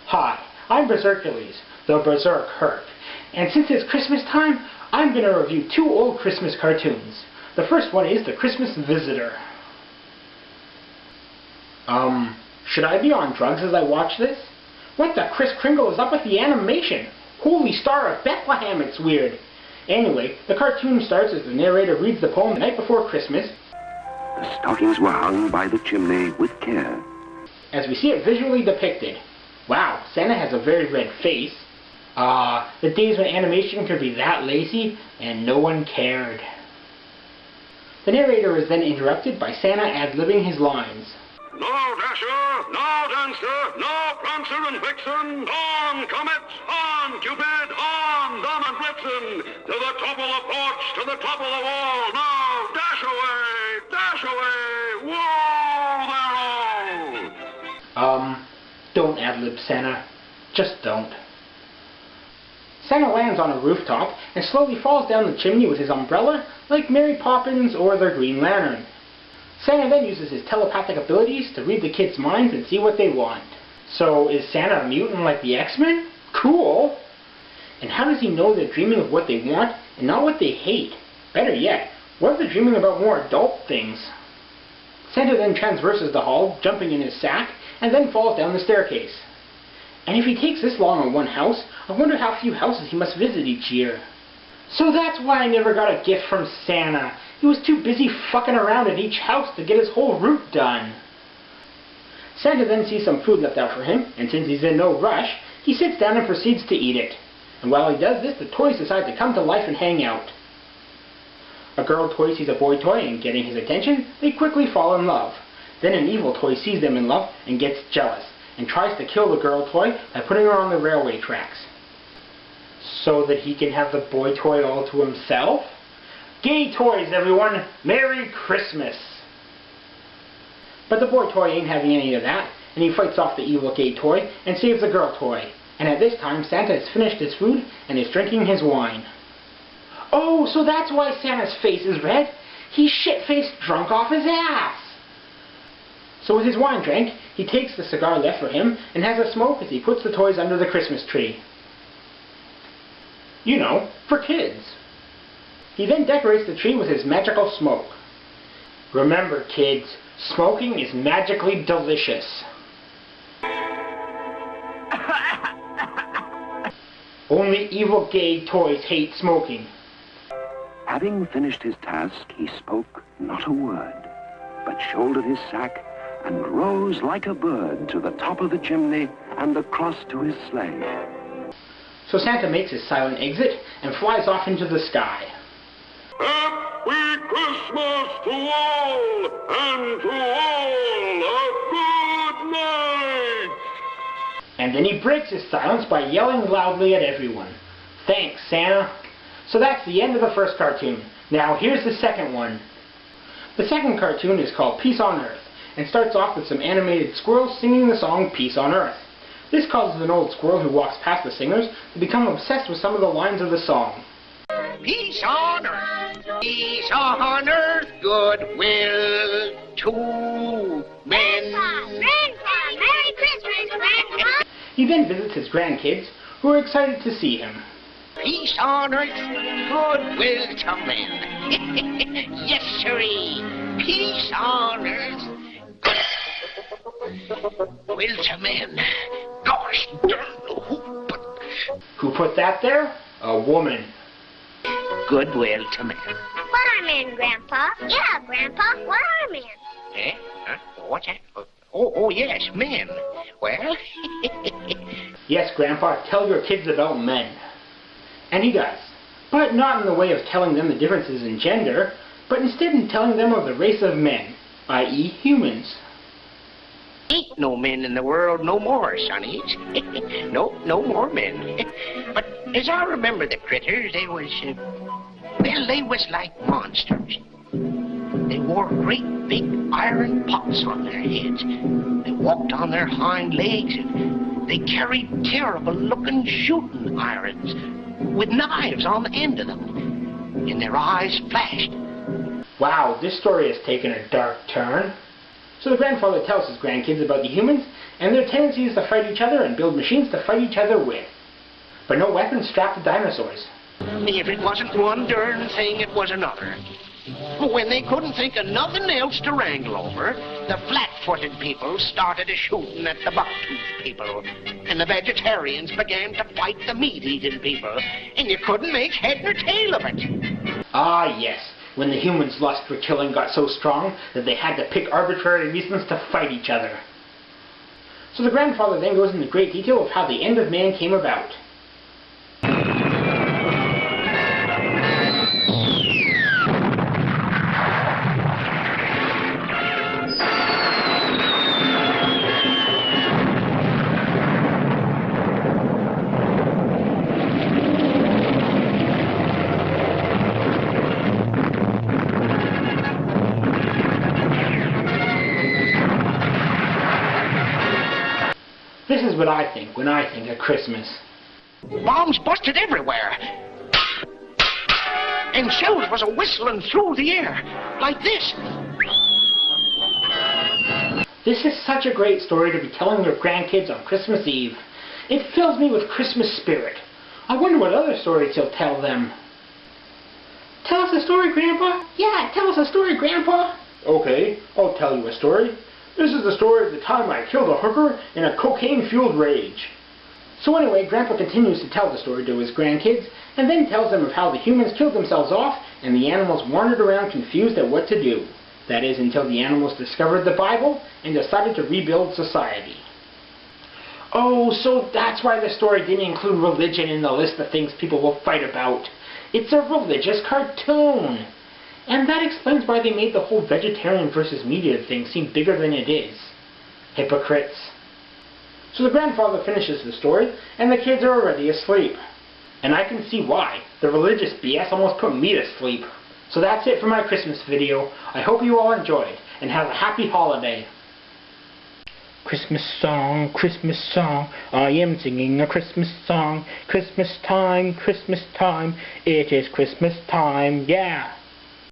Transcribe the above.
Hi, I'm Bersercules the Berserk Herc, and since it's Christmas time, I'm going to review two old Christmas cartoons. The first one is The Christmas Visitor. Should I be on drugs as I watch this? What the Kris Kringle is up with the animation? Holy Star of Bethlehem, it's weird. Anyway, the cartoon starts as the narrator reads the poem The Night Before Christmas. The stockings were hung by the chimney with care, as we see it visually depicted. Wow, Santa has a very red face. The days when animation could be that lazy, and no one cared. The narrator is then interrupted by Santa ad-libbing his lines. No Dasher, no Dancer, no Prancer and Vixen, on Comet, on Cupid, on Dom and Blitzen, to the top of the porch, to the top of the wall, now dash away, whoa, they're all! Don't ad-lib Santa. Just don't. Santa lands on a rooftop and slowly falls down the chimney with his umbrella like Mary Poppins or the Green Lantern. Santa then uses his telepathic abilities to read the kids' minds and see what they want. So is Santa a mutant like the X-Men? Cool! And how does he know they're dreaming of what they want and not what they hate? Better yet, what if they're dreaming about more adult things? Santa then transverses the hall, jumping in his sack, and then falls down the staircase. And if he takes this long on one house, I wonder how few houses he must visit each year. So that's why I never got a gift from Santa. He was too busy fucking around at each house to get his whole route done. Santa then sees some food left out for him, and since he's in no rush, he sits down and proceeds to eat it. And while he does this, the toys decide to come to life and hang out. A girl toy sees a boy toy, and getting his attention, they quickly fall in love. Then an evil toy sees them in love and gets jealous, and tries to kill the girl toy by putting her on the railway tracks. So that he can have the boy toy all to himself? Gay toys, everyone! Merry Christmas! But the boy toy ain't having any of that, and he fights off the evil gay toy and saves the girl toy. And at this time, Santa has finished his food and is drinking his wine. Oh, so that's why Santa's face is red? He's shit-faced drunk off his ass! So with his wine drank, he takes the cigar left for him and has a smoke as he puts the toys under the Christmas tree. You know, for kids. He then decorates the tree with his magical smoke. Remember, kids, smoking is magically delicious. Only evil gay toys hate smoking. Having finished his task, he spoke not a word, but shouldered his sack and rose like a bird to the top of the chimney and across to his sleigh. So Santa makes his silent exit and flies off into the sky. Happy Christmas to all, and to all a good night! And then he breaks his silence by yelling loudly at everyone. Thanks, Santa. So that's the end of the first cartoon. Now here's the second one. The second cartoon is called Peace on Earth, and starts off with some animated squirrels singing the song Peace on Earth. This causes an old squirrel who walks past the singers to become obsessed with some of the lines of the song. Peace on earth, goodwill to men. Grandpa, Merry Christmas, Grandpa! He then visits his grandkids, who are excited to see him. Peace on earth, goodwill to men. Yes, sirree. Peace on earth, goodwill to men. Gosh, Who put that there? A woman. Goodwill to men. What are men, Grandpa? Yeah, Grandpa, what are men? Eh? Huh? What's that? Oh, yes, men. Well... Yes, Grandpa, tell your kids about men. And he does. But not in the way of telling them the differences in gender, but instead in telling them of the race of men, i.e. humans. Ain't no men in the world no more, sonnies. No more men. But as I remember the critters, they was like monsters. They wore great big iron pots on their heads. They walked on their hind legs, and they carried terrible looking shooting irons with knives on the end of them. And their eyes flashed. Wow, this story has taken a dark turn. So the grandfather tells his grandkids about the humans and their tendencies to fight each other and build machines to fight each other with. But no weapons strapped to dinosaurs. If it wasn't one darn thing, it was another. When they couldn't think of nothing else to wrangle over, the flat-footed people started a-shooting at the buck-toothed people, and the vegetarians began to fight the meat-eating people, and you couldn't make head nor tail of it. Ah, yes, when the humans' lust for killing got so strong that they had to pick arbitrary reasons to fight each other. So the grandfather then goes into great detail of how the end of man came about. This is what I think when I think of Christmas. Bombs busted everywhere. And shells was a-whistling through the air, like this. This is such a great story to be telling your grandkids on Christmas Eve. It fills me with Christmas spirit. I wonder what other stories you'll tell them. Tell us a story, Grandpa. Yeah, tell us a story, Grandpa. Okay, I'll tell you a story. This is the story of the time I killed a hooker in a cocaine-fueled rage. So anyway, Grandpa continues to tell the story to his grandkids, and then tells them of how the humans killed themselves off, and the animals wandered around confused at what to do. That is, until the animals discovered the Bible, and decided to rebuild society. Oh, so that's why the story didn't include religion in the list of things people will fight about. It's a religious cartoon. And that explains why they made the whole vegetarian versus meat-eater thing seem bigger than it is. Hypocrites. So the grandfather finishes the story, and the kids are already asleep. And I can see why. The religious BS almost put me to sleep. So that's it for my Christmas video. I hope you all enjoyed, and have a happy holiday. Christmas song, I am singing a Christmas song. Christmas time, it is Christmas time, yeah.